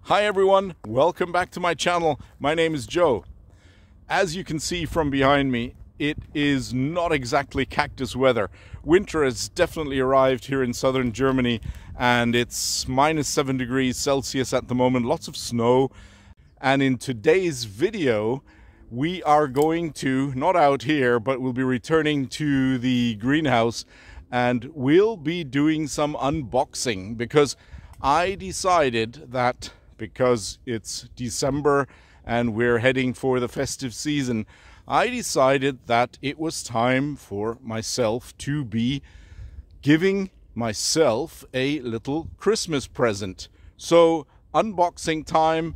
Hi everyone, welcome back to my channel. My name is Joe. As you can see from behind me, it is not exactly cactus weather. Winter has definitely arrived here in southern Germany and it's -7 degrees Celsius at the moment, lots of snow. And in today's video, we are going to, not out here, but we'll be returning to the greenhouse and we'll be doing some unboxing because I decided that because it's December and we're heading for the festive season, I decided that it was time for myself to be giving myself a little Christmas present. So, unboxing time.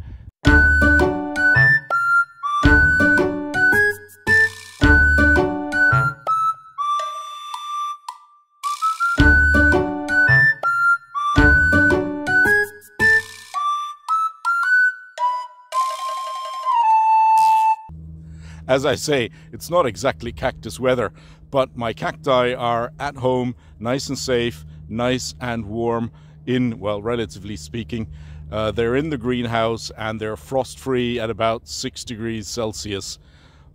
As I say, it's not exactly cactus weather, but my cacti are at home, nice and safe, nice and warm in, well, relatively speaking. They're in the greenhouse and they're frost-free at about 6 degrees Celsius.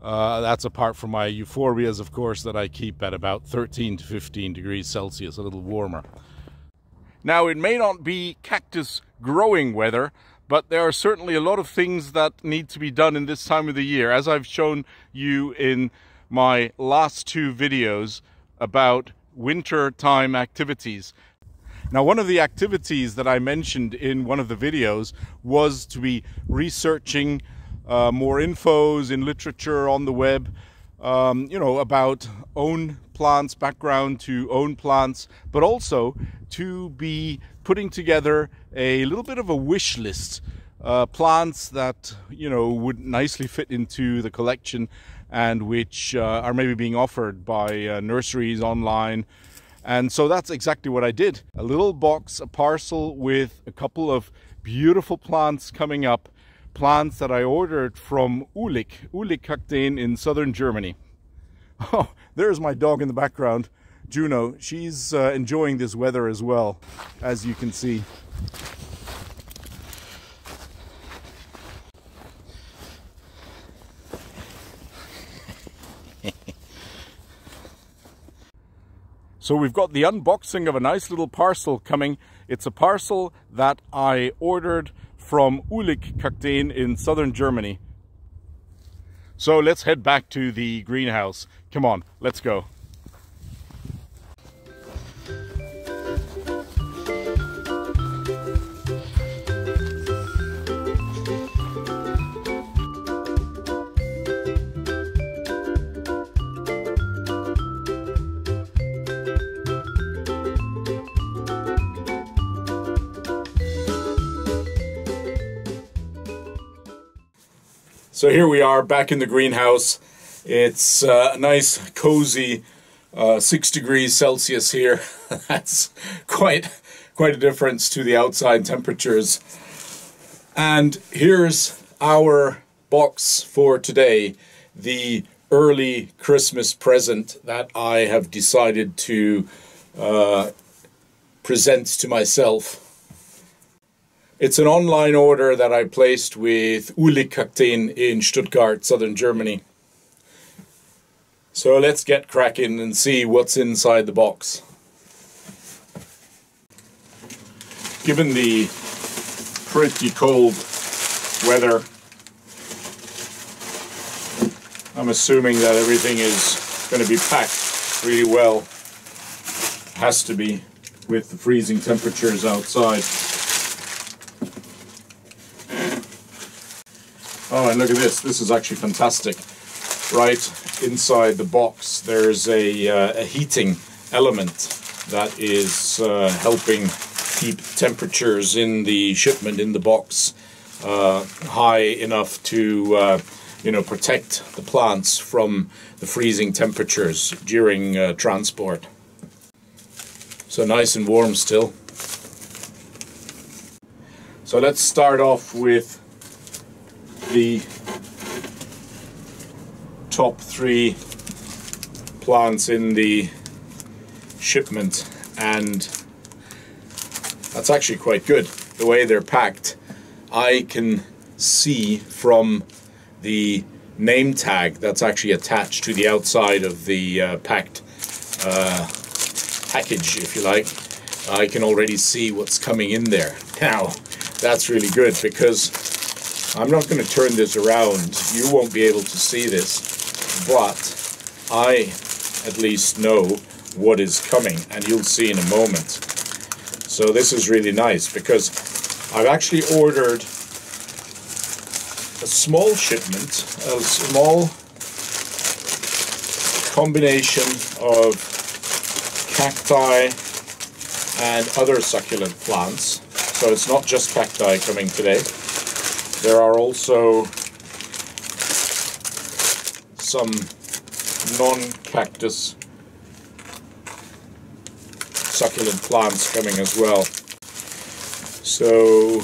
That's apart from my euphorbias, of course, that I keep at about 13 to 15 degrees Celsius, a little warmer. Now, it may not be cactus growing weather, but there are certainly a lot of things that need to be done in this time of the year, as I've shown you in my last two videos about winter time activities. Now, one of the activities that I mentioned in one of the videos was to be researching more infos in literature on the web, about own plants, background to own plants, but also to be putting together a little bit of a wish list, plants that would nicely fit into the collection and which are maybe being offered by nurseries online. And so that's exactly what I did. A little box, a parcel with a couple of beautiful plants coming up, plants that I ordered from Uhlig Kakteen in southern Germany. Oh, there's my dog in the background, Juno. She's enjoying this weather as well, as you can see. So we've got the unboxing of a nice little parcel coming. It's a parcel that I ordered from Uhlig Kakteen in southern Germany. So let's head back to the greenhouse. Come on, let's go. So here we are back in the greenhouse. It's a nice cozy 6 degrees Celsius here. That's quite a difference to the outside temperatures. And here's our box for today, the early Christmas present that I have decided to present to myself. It's an online order that I placed with Uhlig Kakteen in Stuttgart, southern Germany. So let's get cracking and see what's inside the box. Given the pretty cold weather, I'm assuming that everything is going to be packed really well. Has to be with the freezing temperatures outside. Oh, and look at this. This is actually fantastic. Right inside the box, there's a heating element that is helping keep temperatures in the shipment in the box high enough to protect the plants from the freezing temperatures during transport. So nice and warm still. So let's start off with the top 3 plants in the shipment, and that's actually quite good the way they're packed. I can see from the name tag that's actually attached to the outside of the package, if you like. I can already see what's coming in there. Now, that's really good, because I'm not going to turn this around. You won't be able to see this, but I at least know what is coming, and you'll see in a moment. So this is really nice, because I've actually ordered a small shipment, a small combination of cacti and other succulent plants. So it's not just cacti coming today. There are also some non-cactus succulent plants coming as well. So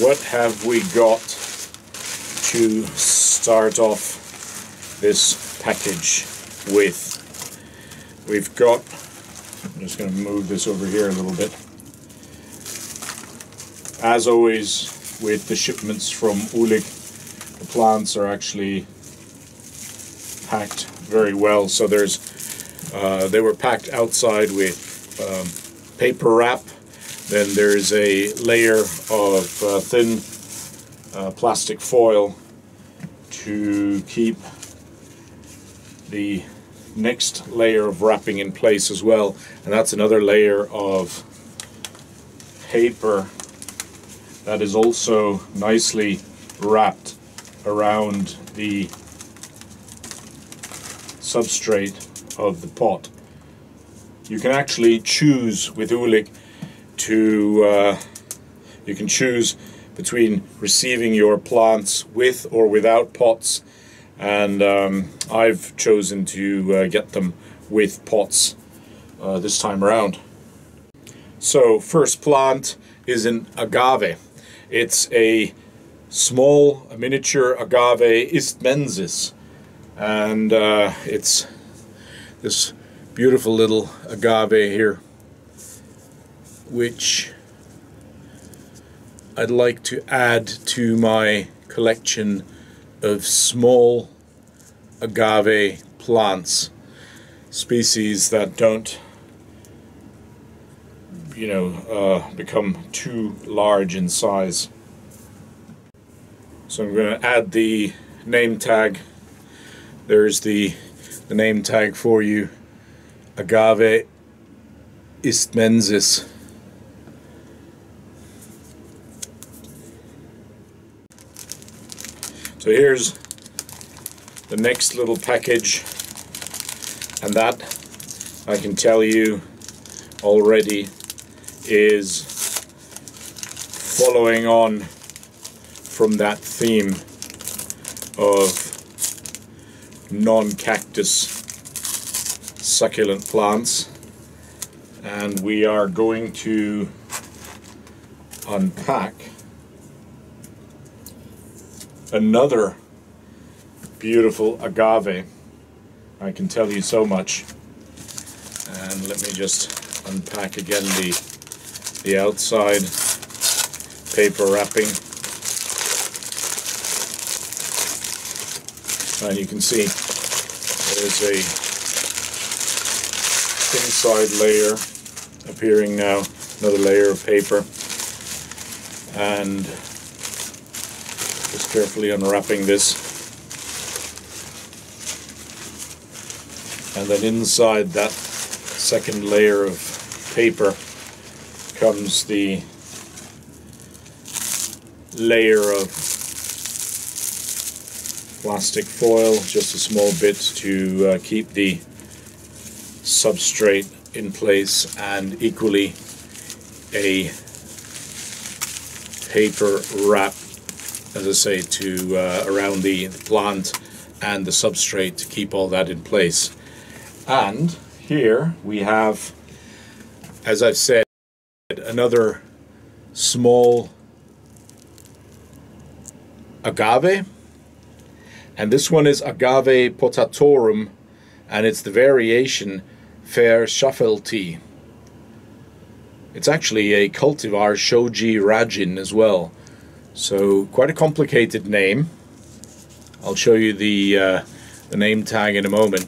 what have we got to start off this package with? We've got, I'm just going to move this over here a little bit. As always with the shipments from Uhlig, the plants are actually packed very well. So there's they were packed outside with paper wrap. Then there's a layer of thin plastic foil to keep the next layer of wrapping in place as well, and that's another layer of paper that is also nicely wrapped around the substrate of the pot. You can actually choose with Uhlig to you can choose between receiving your plants with or without pots, and I've chosen to get them with pots this time around. So first plant is an agave. It's a miniature agave istmensis, and it's this beautiful little agave here, which I'd like to add to my collection of small agave plants, species that don't, become too large in size. So I'm going to add the name tag. There's the name tag for you, agave istmensis. So here's the next little package, and that, I can tell you already, is following on from that theme of non-cactus succulent plants, and we are going to unpack another beautiful agave. I can tell you so much. And let me just unpack again the outside paper wrapping, and you can see there's a inside layer appearing now, another layer of paper, and just carefully unwrapping this, and then inside that second layer of paper comes the layer of plastic foil, just a small bit to keep the substrate in place, and equally a paper wrap, as I say, to around the plant and the substrate to keep all that in place. And here we have, as I've said, another small agave, and this one is Agave potatorum, and it's the variation Fair Schaffelti. It's actually a cultivar Shoji Rajin as well, So quite a complicated name. I'll show you the name tag in a moment.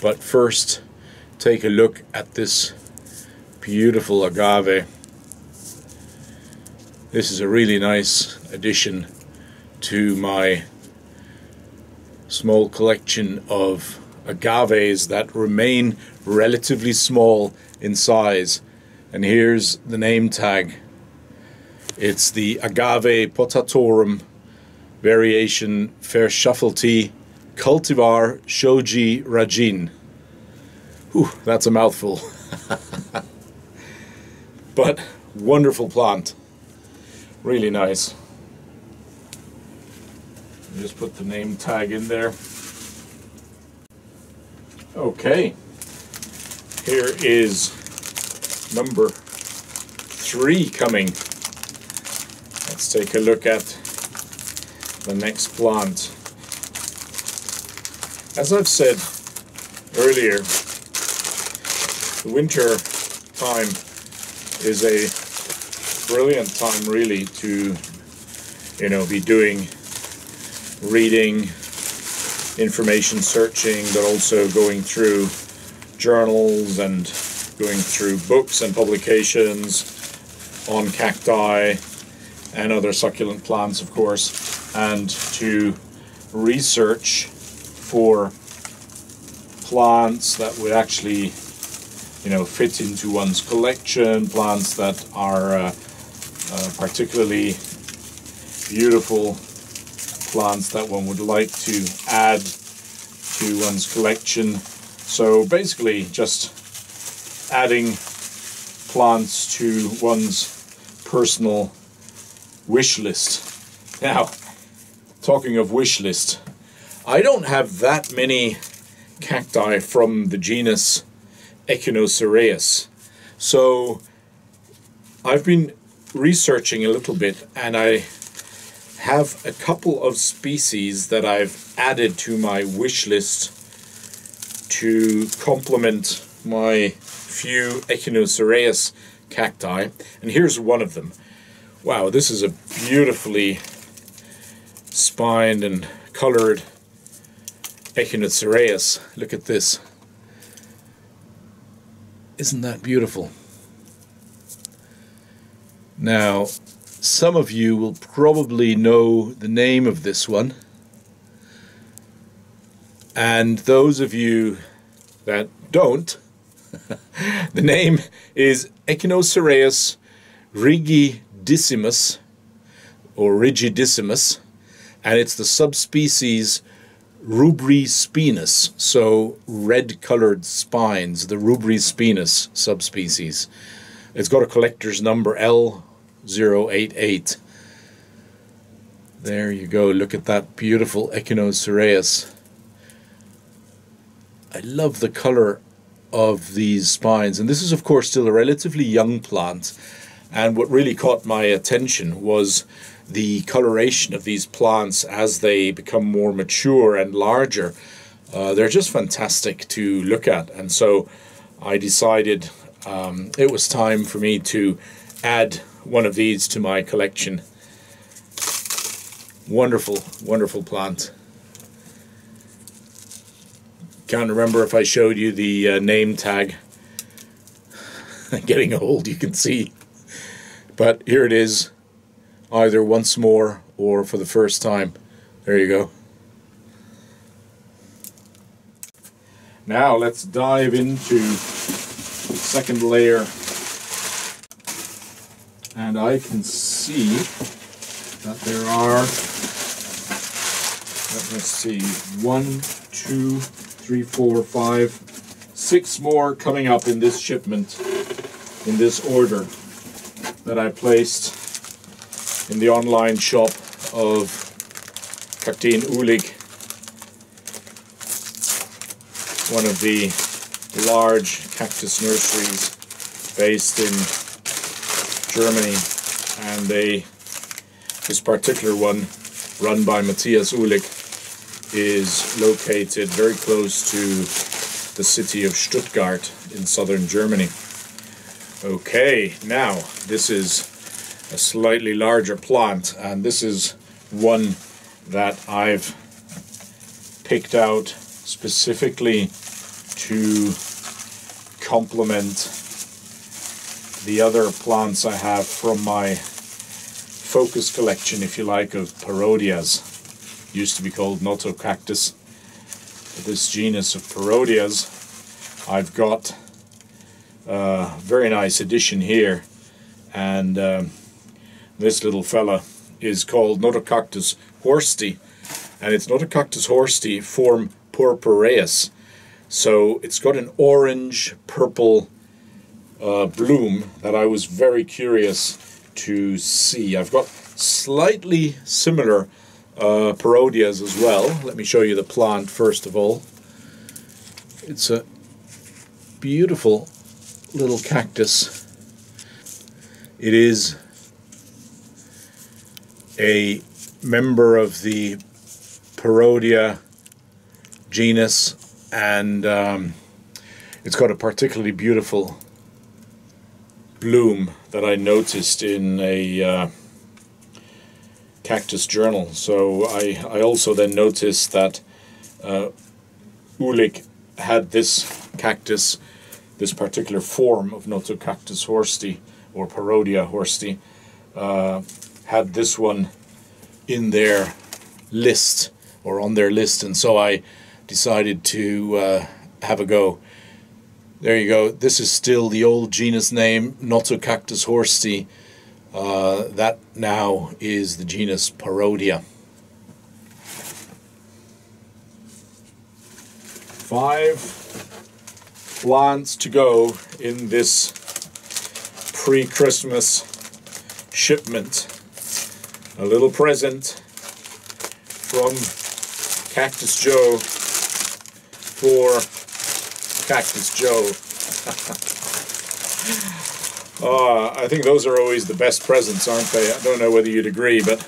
But first, take a look at this beautiful agave. This is a really nice addition to my small collection of agaves that remain relatively small in size. And here's the name tag. It's the Agave Potatorum Variation Verschaffelte Cultivar Shoji Rajin. Whew, that's a mouthful. But wonderful plant. Really nice. Just put the name tag in there. Okay. Here is number 3 coming. Let's take a look at the next plant. As I've said earlier, the winter time is a brilliant time really to, be doing reading, information searching, but also going through journals and going through books and publications on cacti and other succulent plants, of course, and to research for plants that would actually fit into one's collection, plants that are particularly beautiful, plants that one would like to add to one's collection. So basically just adding plants to one's personal wish list. Now, talking of wish list, I don't have that many cacti from the genus Echinocereus. So I've been researching a little bit, and I have a couple of species that I've added to my wish list to complement my few Echinocereus cacti, and here's one of them. Wow, this is a beautifully spined and colored Echinocereus. Look at this. Isn't that beautiful? Now, some of you will probably know the name of this one, and those of you that don't, the name is Echinocereus rigidissimus, or rigidissimus, and it's the subspecies rubrispinus, so red-colored spines, the rubrispinus subspecies. It's got a collector's number L088. There you go, look at that beautiful Echinocereus. I love the color of these spines, and this is of course still a relatively young plant, and what really caught my attention was the coloration of these plants as they become more mature and larger. They're just fantastic to look at, and so I decided it was time for me to add one of these to my collection. Wonderful, wonderful plant. Can't remember if I showed you the name tag. Getting old, you can see. But here it is, either once more or for the first time. There you go. Now let's dive into the second layer. And I can see that there are, let's see, 1, 2, 3, 4, 5, 6 more coming up in this shipment, in this order that I placed in the online shop of Kakteen Uhlig, one of the large cactus nurseries based in Germany, and this particular one, run by Matthias Uhlig, is located very close to the city of Stuttgart in southern Germany. Okay, now this is a slightly larger plant, and this is one that I've picked out specifically to complement the other plants I have from my focus collection, if you like, of parodias. Used to be called non-cacti. This genus of parodias. I've got a very nice addition here, and this little fella is called non-cacti horsty, and it's non-cacti horsty form purpureus. So it's got an orange purple bloom that I was very curious to see. I've got slightly similar parodias as well. Let me show you the plant first of all. It's a beautiful little cactus. It is a member of the Parodia genus, and it's got a particularly beautiful bloom that I noticed in a cactus journal. So I also then noticed that Uhlig had this cactus, this particular form of non-cacti horsty or Parodia horsty, had this one in their list or on their list, and so I decided to have a go. There you go. This is still the old genus name, non-cacti horsty. That now is the genus Parodia. 5 plants to go in this pre-Christmas shipment. A little present from Cactus Joe for Cactus Joe. I think those are always the best presents, aren't they? I don't know whether you'd agree, but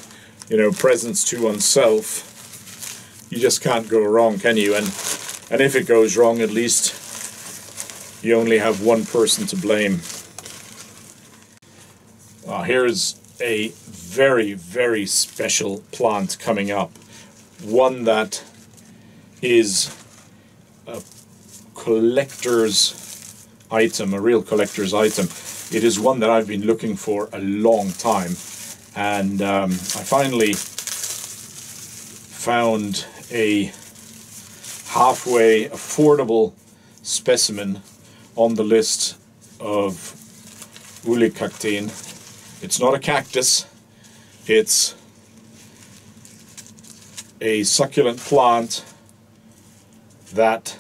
you know, presents to oneself, you just can't go wrong, can you? And if it goes wrong, at least you only have one person to blame. Here's a very, very special plant coming up. One that is a collector's item, a real collector's item. It is one that I've been looking for a long time, and I finally found a halfway affordable specimen on the list of Uhlig Kakteen. It's not a cactus, it's a succulent plant that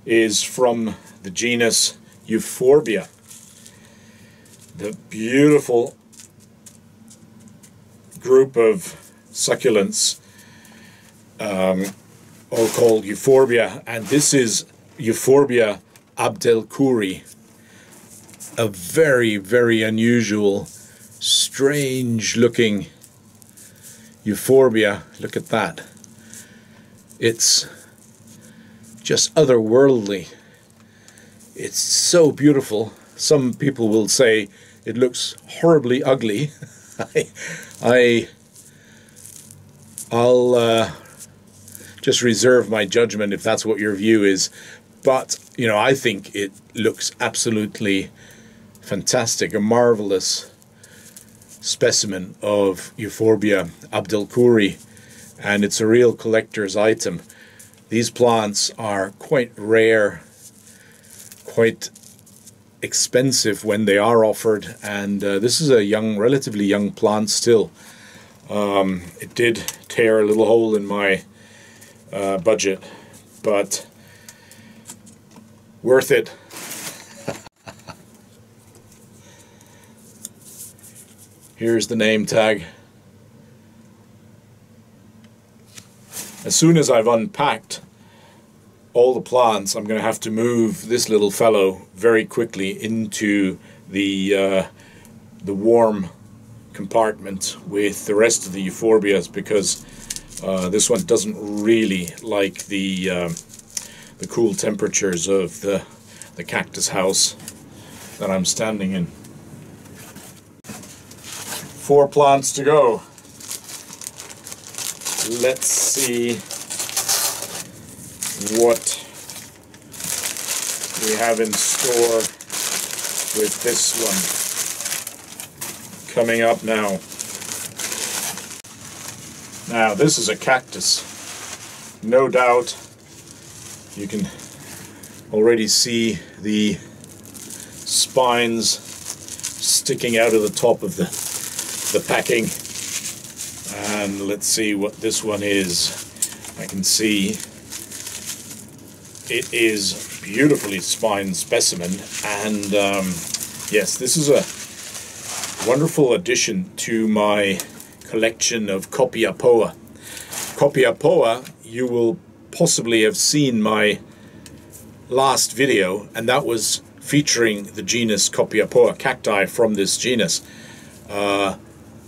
is from the genus Euphorbia. The beautiful group of succulents, all called Euphorbia, and this is Euphorbia abdelkuri, a very, very unusual, strange looking Euphorbia. Look at that. It's just otherworldly. It's so beautiful. Some people will say it looks horribly ugly. I'll just reserve my judgment if that's what your view is. But, you know, I think it looks absolutely fantastic, a marvelous specimen of Euphorbia abdelkuri, and it's a real collector's item. These plants are quite rare, quite expensive when they are offered, and this is a young, relatively young plant still. It did tear a little hole in my budget, but worth it. Here's the name tag. As soon as I've unpacked all the plants, I'm going to have to move this little fellow very quickly into the warm compartment with the rest of the euphorbias, because this one doesn't really like the cool temperatures of the cactus house that I'm standing in. 4 plants to go. Let's see what we have in store with this one coming up now. Now this is a cactus. No doubt you can already see the spines sticking out of the top of the packing. And let's see what this one is. I can see it is a beautifully spined specimen, and yes, this is a wonderful addition to my collection of Copiapoa. Copiapoa, you will possibly have seen my last video, and that was featuring the genus Copiapoa cacti from this genus.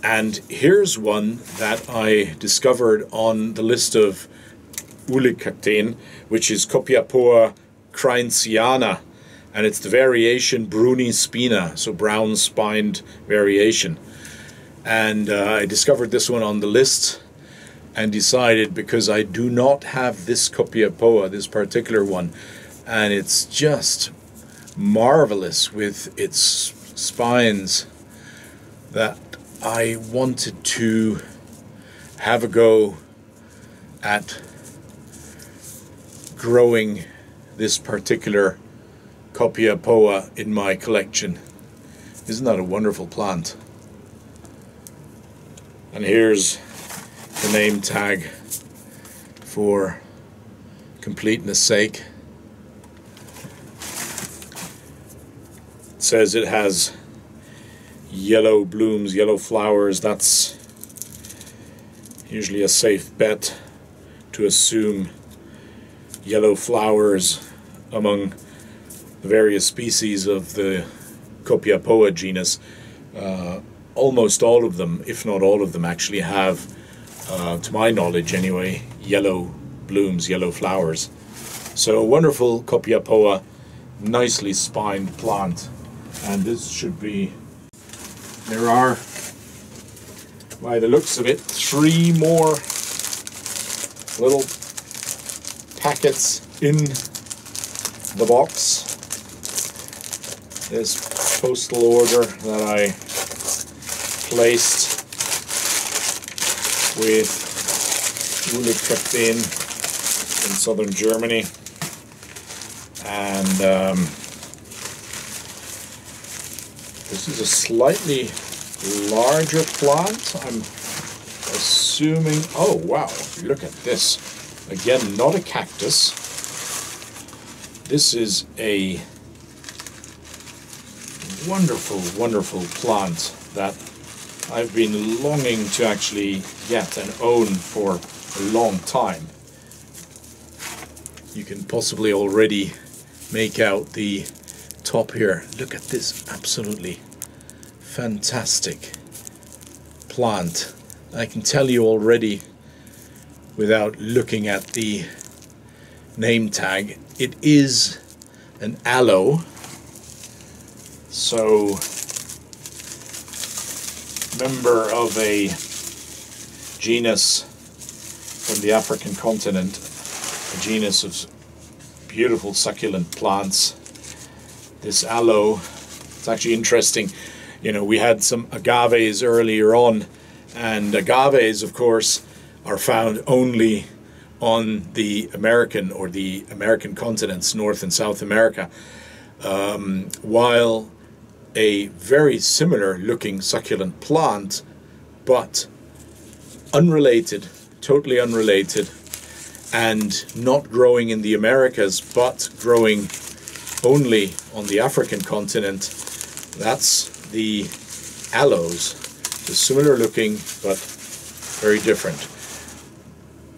And here's one that I discovered on the list of Uhlig Kakteen, which is Copiapoa creinsiana, and it's the variation Bruni spina, so brown spined variation. And I discovered this one on the list and decided, because I do not have this Copiapoa, this particular one, and it's just marvelous with its spines, that I wanted to have a go at growing this particular Copiapoa in my collection. Isn't that a wonderful plant? And here's the name tag for completeness sake. It says it has yellow blooms, yellow flowers. That's usually a safe bet to assume yellow flowers among the various species of the Copiapoa genus. Almost all of them, if not all of them, actually have, to my knowledge anyway, yellow blooms, yellow flowers. So a wonderful Copiapoa, nicely spined plant. And this should be, there are, by the looks of it, 3 more little packets in the box. This postal order that I placed with Uhlig Kakteen in southern Germany, and this is a slightly larger plant. I'm assuming, oh wow, look at this. Again, not a cactus. This is a wonderful, wonderful plant that I've been longing to actually get and own for a long time. You can possibly already make out the top here. Look at this absolutely fantastic plant. I can tell you already, without looking at the name tag, it is an aloe. So, member of a genus from the African continent, a genus of beautiful succulent plants. This aloe, it's actually interesting. You know, we had some agaves earlier on, and agaves, of course, are found only on the American or the American continents, North and South America, while a very similar looking succulent plant, but unrelated, totally unrelated, and not growing in the Americas, but growing only on the African continent. That's the aloes, the similar looking, but very different.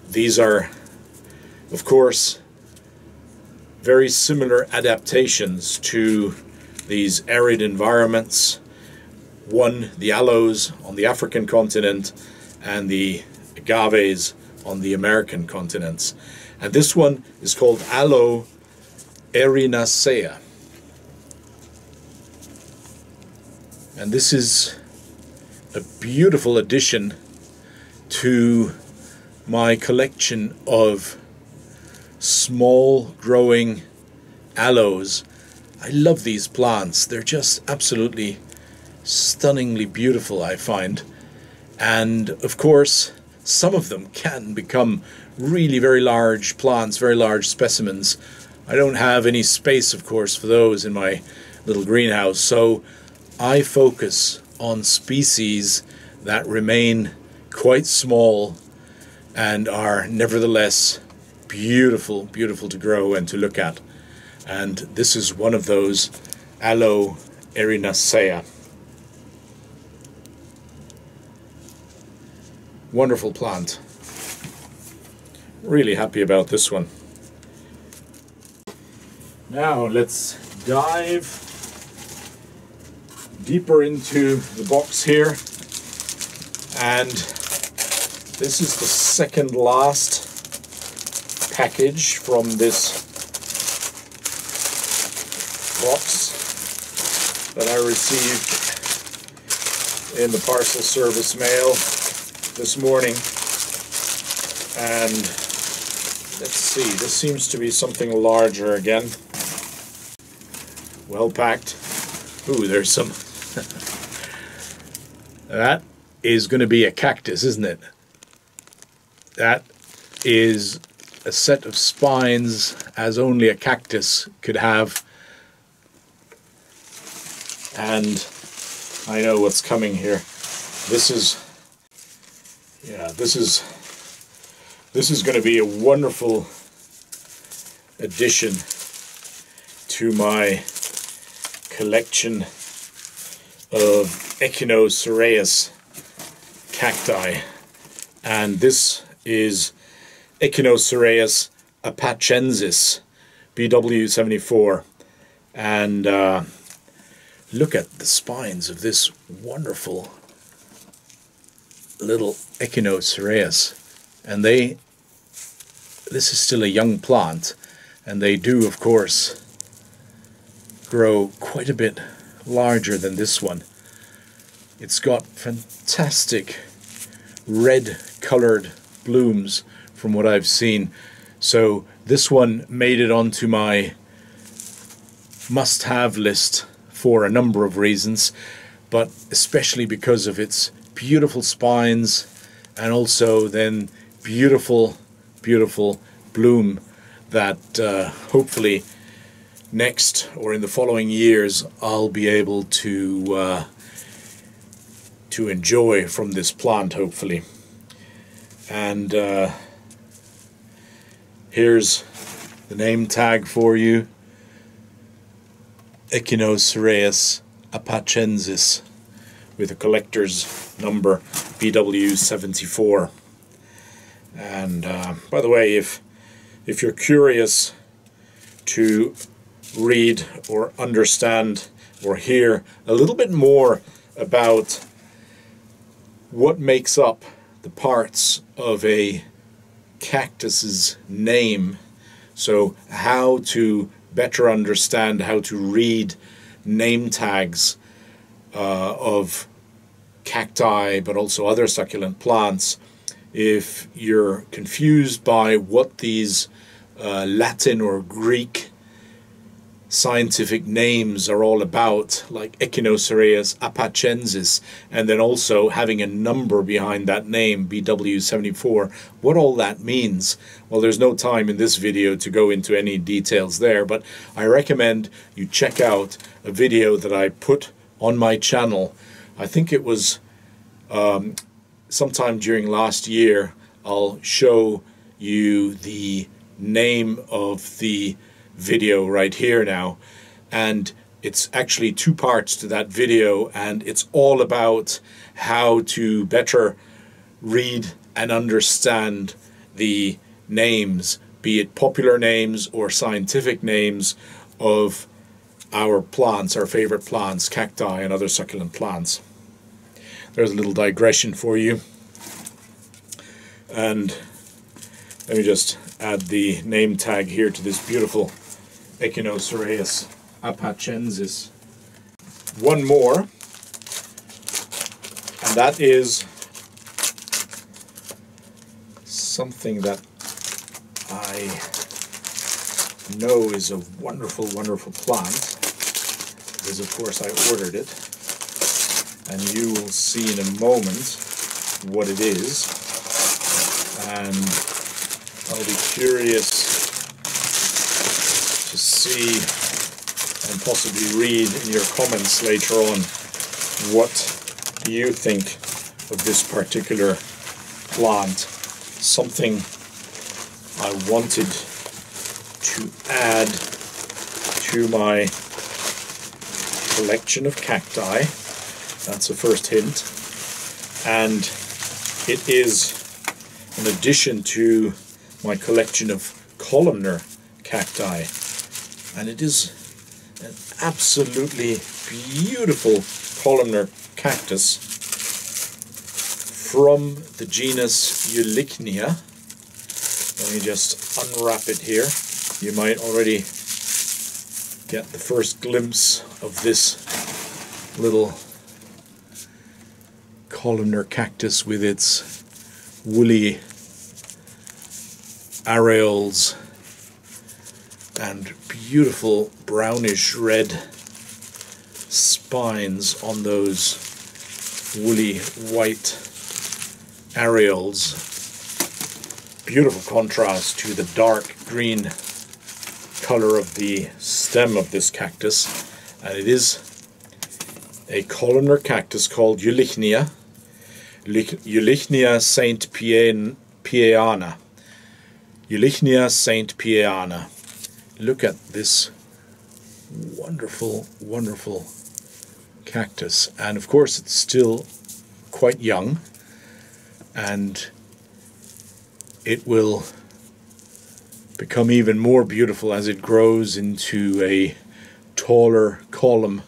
These are, of course, very similar adaptations to these arid environments. One, the aloes on the African continent, and the agaves on the American continents. And this one is called Aloe erinacea. And this is a beautiful addition to my collection of small growing aloes. I love these plants. They're just absolutely stunningly beautiful, I find. And of course, some of them can become really very large plants, very large specimens. I don't have any space, of course, for those in my little greenhouse, so I focus on species that remain quite small and are nevertheless beautiful, beautiful to grow and to look at. And this is one of those, Aloe erinacea. Wonderful plant. Really happy about this one. Now let's dive deeper into the box here, and this is the second last package from this box that I received in the parcel service mail this morning. And let's see, this seems to be something larger again. Well packed. Ooh, there's some. That is going to be a cactus, isn't it? That is a set of spines as only a cactus could have. And I know what's coming here. This is going to be a wonderful addition to my collection of Echinocereus cacti. And this is Echinocereus apachensis, BW74. And look at the spines of this wonderful little Echinocereus. And this is still a young plant, and they do, of course, grow quite a bit larger than this one. It's got fantastic red colored blooms from what I've seen. So this one made it onto my must-have list for a number of reasons, but especially because of its beautiful spines and also then beautiful, beautiful bloom that hopefully next or in the following years I'll be able to enjoy from this plant, hopefully. And here's the name tag for you: Echinocereus apachensis, with a collector's number BW74. And by the way, if you're curious to read or understand or hear a little bit more about what makes up the parts of a cactus's name, so how to better understand how to read name tags of cacti but also other succulent plants, if you're confused by what these Latin or Greek scientific names are all about, like Echinocereus apachensis, and then also having a number behind that name, BW74, what all that means, well, there's no time in this video to go into any details there, but I recommend you check out a video that I put on my channel. I think it was sometime during last year. I'll show you the name of the video right here now, and it's actually two parts to that video, and it's all about how to better read and understand the names, be it popular names or scientific names, of our plants, our favorite plants, cacti and other succulent plants. There's a little digression for you, and let me just add the name tag here to this beautiful Echinocereus apachensis. One more, And that is something that I know is a wonderful, wonderful plant, because of course I ordered it, and you will see in a moment what it is, and I'll be curious to see and possibly read in your comments later on what you think of this particular plant. Something I wanted to add to my collection of cacti. That's the first hint. And it is an addition to my collection of columnar cacti. And it is an absolutely beautiful columnar cactus from the genus Uhlig. Let me just unwrap it here. You might already get the first glimpse of this little columnar cactus with its woolly areoles and beautiful brownish red spines on those woolly white areoles. Beautiful contrast to the dark green color of the stem of this cactus, and it is a columnar cactus called Uhlig Saint Piana. Uhlig Saint Piana. Look at this wonderful, wonderful cactus, and of course it's still quite young, and it will become even more beautiful as it grows into a taller column,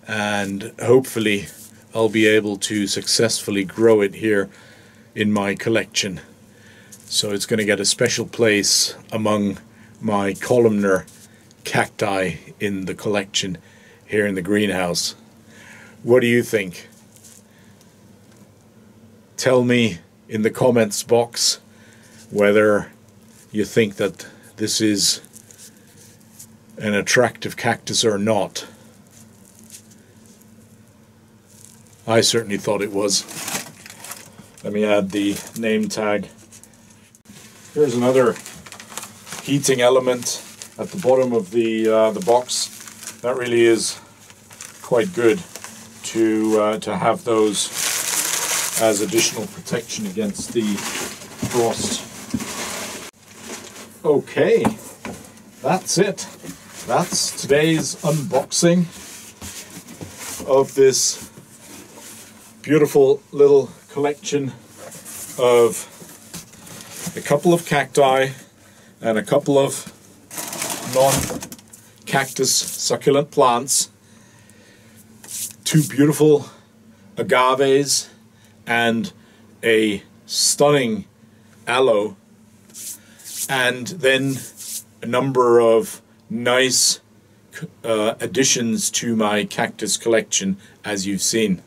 and hopefully I'll be able to successfully grow it here in my collection. So it's going to get a special place among my columnar cacti in the collection here in the greenhouse. What do you think? Tell me in the comments box whether you think that this is an attractive cactus or not. I certainly thought it was. Let me add the name tag. Here's another heating element at the bottom of the box. That really is quite good to have those as additional protection against the frost. Okay, that's it. That's today's unboxing of this beautiful little collection of a couple of cacti and a couple of non-cactus succulent plants, two beautiful agaves and a stunning aloe, and then a number of nice additions to my cactus collection, as you've seen.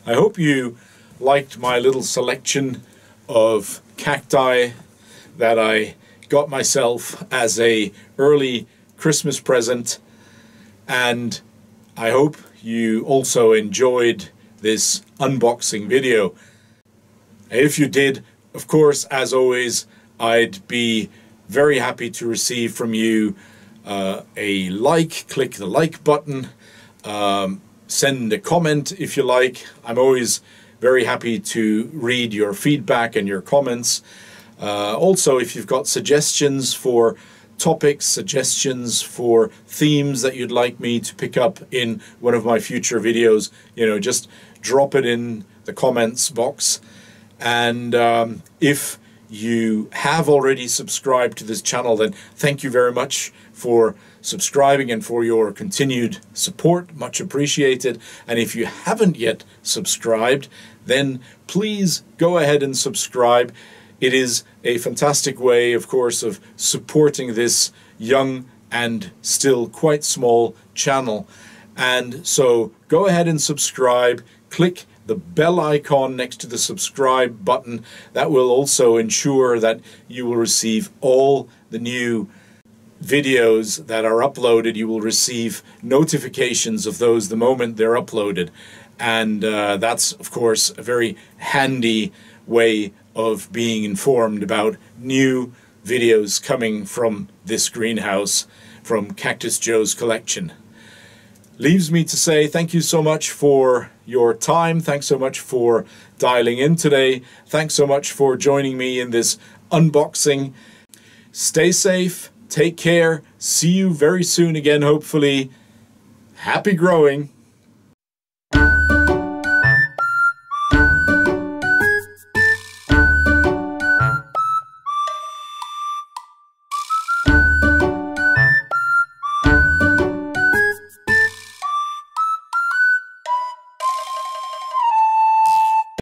I hope you liked my little selection of cacti that I got myself as a early Christmas present, and I hope you also enjoyed this unboxing video. If you did, of course, as always, I'd be very happy to receive from you a like. Click the like button, send a comment if you like. I'm always very happy to read your feedback and your comments. Also, if you've got suggestions for topics, suggestions for themes that you'd like me to pick up in one of my future videos, just drop it in the comments box. And if you have already subscribed to this channel, then thank you very much for subscribing and for your continued support. Much appreciated. And if you haven't yet subscribed, then please go ahead and subscribe. It is a fantastic way, of course, of supporting this young and still quite small channel. And so go ahead and subscribe. click the bell icon next to the subscribe button. That will also ensure that you will receive all the new videos that are uploaded. You will receive notifications of those the moment they're uploaded. And that's, of course, a very handy way of being informed about new videos coming from this greenhouse, from Cactus Joe's collection. Leaves me to say thank you so much for your time. Thanks so much for dialing in today. Thanks so much for joining me in this unboxing. Stay safe. Take care. See you very soon again, hopefully. Happy growing.